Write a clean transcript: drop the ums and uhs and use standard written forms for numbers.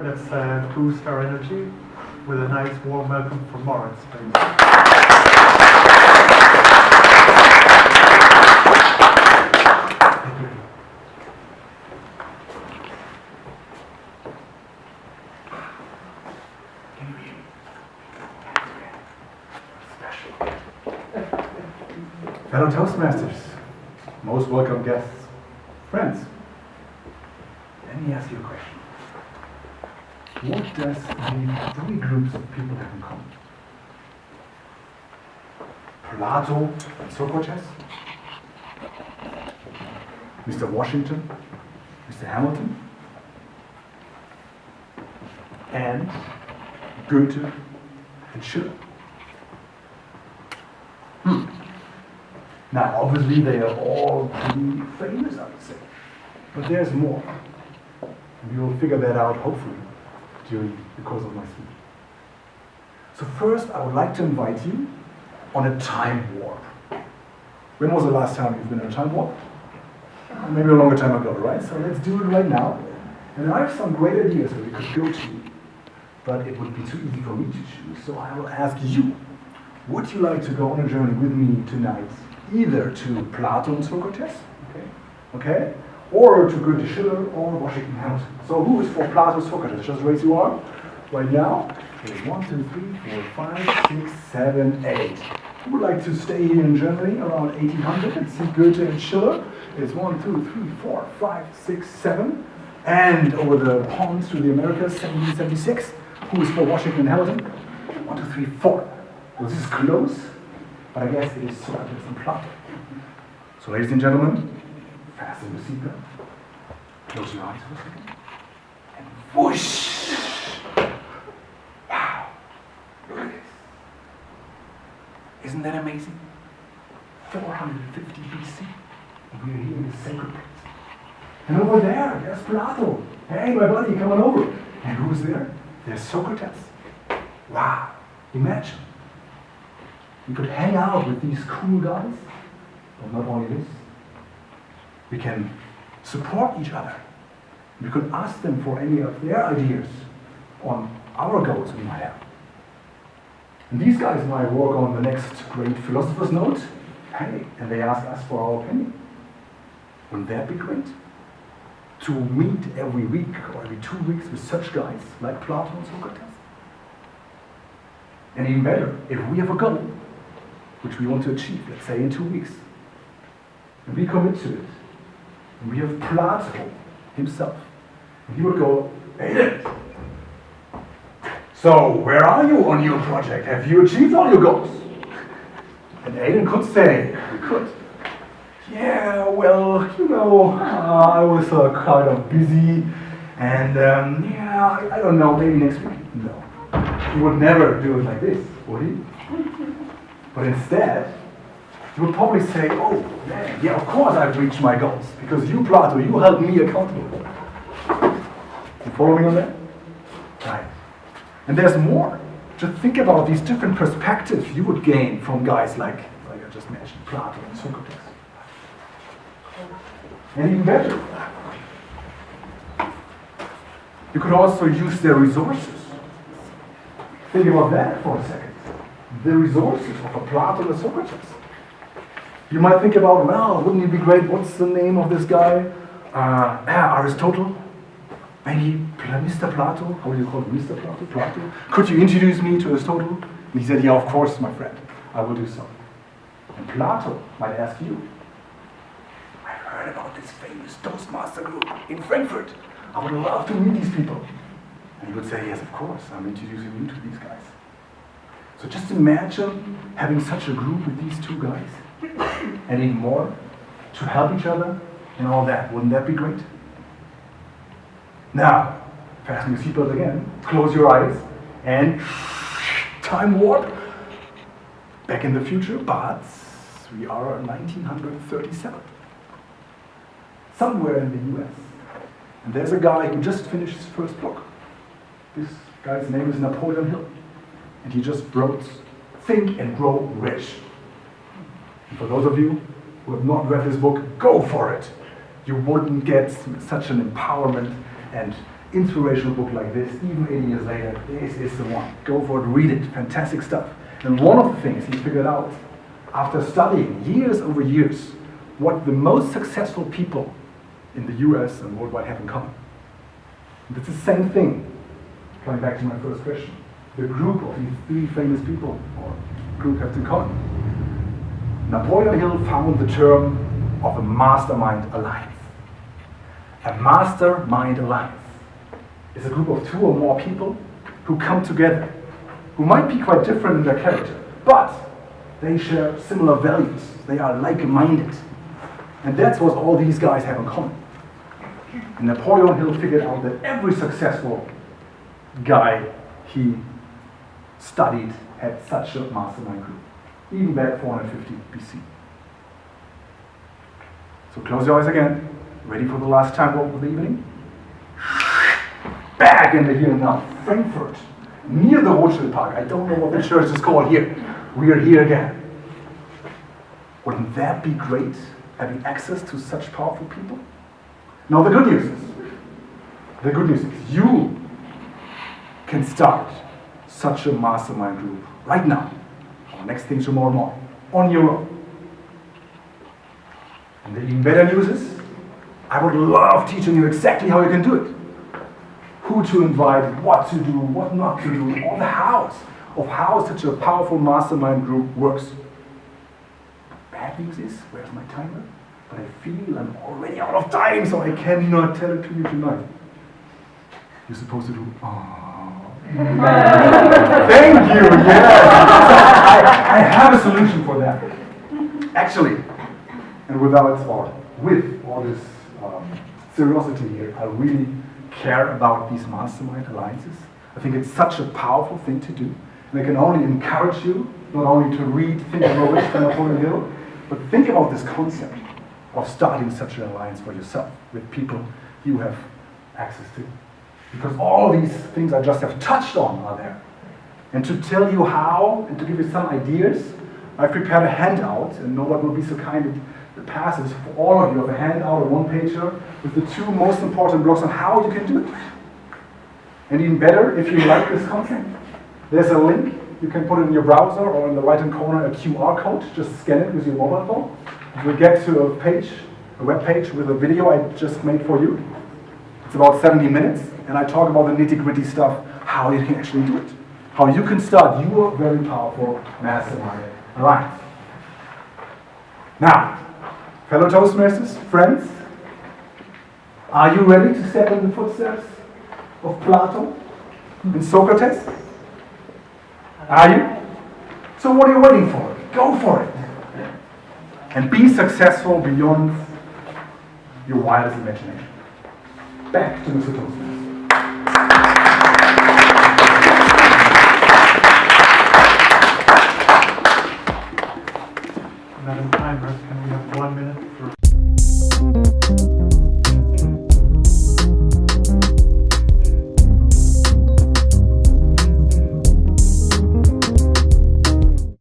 Let's boost our energy with a nice warm welcome from Moritz, please. Fellow Toastmasters, most welcome guests, friends, let me ask you a question. What does the three groups of people have in common? Plato and Socrates, Mr. Washington, Mr. Hamilton, and Goethe and Schiller. Now, obviously, they are all pretty famous, I would say. But there's more. And we will figure that out, hopefully, during the course of my speech. So first, I would like to invite you on a time warp. When was the last time you've been on a time warp? Maybe a longer time ago, right? So let's do it right now. And I have some great ideas where we could go to, but it would be too easy for me to choose. So I will ask you, would you like to go on a journey with me tonight? Either to Plato and Socrates, okay, or to Goethe, Schiller, or Washington, Hamilton. So who is for Plato, Socrates? Just raise your arm right now. There's 1, 2, 3, 4, 5, 6, 7, 8. Who would like to stay here in Germany around 1800 and see Goethe and Schiller? It's 1, 2, 3, 4, 5, 6, 7. And over the ponds to the Americas, 1776. Who is for Washington and Hamilton? 1, 2, 3, 4. Well, this is close. But I guess it is Socrates and Plato. So ladies and gentlemen, fasten your seatbelt, close your eyes for a second, and whoosh! Wow, look at this. Isn't that amazing? 450 BC, and we are here in the sacred place. And over there's Plato. Hey, my buddy, come on over. And who's there? There's Socrates. Wow, imagine. We could hang out with these cool guys, but not only this, we can support each other. We could ask them for any of their ideas on our goals we might have. And these guys might work on the next great philosopher's note, hey, and they ask us for our opinion. Wouldn't that be great? To meet every week or every 2 weeks with such guys like Plato and Socrates. And even better, if we have a goal, which we want to achieve, let's say in 2 weeks. And we commit to it. And we have Plato himself. And he would go, Aiden, so where are you on your project? Have you achieved all your goals? And Aiden could say, yeah, well, I was kind of busy. And yeah, I don't know, maybe next week. No. He would never do it like this, would he? But instead, he would probably say, oh, man, yeah, of course I've reached my goals, because you, Plato, you held me accountable. You follow me on that? Right. And there's more. Just think about these different perspectives you would gain from guys like I just mentioned, Plato and Socrates. And even better, you could also use their resources. Think about that for a second. The resources of a Plato and Socrates. You might think about, well, wouldn't it be great, what's the name of this guy? Aristotle? Maybe Mr. Plato? How do you call it? Mr. Plato? Plato? Could you introduce me to Aristotle? And he said, yeah, of course, my friend. I will do so. And Plato might ask you, I heard about this famous Toastmaster group in Frankfurt. I would love to meet these people. And he would say, yes, of course, I'm introducing you to these guys. So just imagine having such a group with these two guys, and even more, to help each other and all that. Wouldn't that be great? Now, fasten your seatbelt again, close your eyes, and time warp back in the future, but we are in 1937. Somewhere in the US. And there's a guy who just finished his first book. This guy's name is Napoleon Hill. And he just wrote Think and Grow Rich. And for those of you who have not read this book, go for it. You wouldn't get such an empowerment and inspirational book like this, even 80 years later, this is the one. Go for it, read it, fantastic stuff. And one of the things he figured out, after studying years over years, what the most successful people in the US and worldwide have in common. And it's the same thing, coming back to my first question. The group of these three famous people, or group have in common. Napoleon Hill found the term of a mastermind alliance. A mastermind alliance is a group of two or more people who come together, who might be quite different in their character, but they share similar values. They are like-minded. And that's what all these guys have in common. And Napoleon Hill figured out that every successful guy he studied had such a mastermind group, even back 450 BC. So close your eyes again. Ready for the last time walk of the evening? Back in the here and now. Frankfurt, near the Rothschild Park. I don't know what the church is called here. We are here again. Wouldn't that be great, having access to such powerful people? Now the good news is you can start such a mastermind group right now, or next thing tomorrow morning, on your own. And the even better news is, I would love teaching you exactly how you can do it. Who to invite, what to do, what not to do, all the hows of how such a powerful mastermind group works. Bad news is, where's my timer? But I feel I'm already out of time, so I cannot tell it to you tonight. You're supposed to do, thank you, yes. I have a solution for that. Actually, and with all this curiosity here, I really care about these mastermind alliances. I think it's such a powerful thing to do. And I can only encourage you, not only to read Think and Grow Rich by Napoleon Hill, but think about this concept of starting such an alliance for yourself with people you have access to. Because all these things I just have touched on are there. And to tell you how, and to give you some ideas, I've prepared a handout, and Norbert will be so kind to pass it for all of you, of a handout, a one-pager, with the two most important blocks on how you can do it. And even better, if you like this concept, there's a link. You can put it in your browser, or in the right-hand corner, a QR code. Just scan it with your mobile phone. You'll get to a page, a web page with a video I just made for you. It's about 70 minutes, and I talk about the nitty-gritty stuff, how you can actually do it. How you can start your very powerful mastermind alliance. Now, fellow Toastmasters, friends, are you ready to step in the footsteps of Plato and Socrates? Are you? So what are you waiting for? Go for it. And be successful beyond your wildest imagination. Back to Mr. Toastmaster.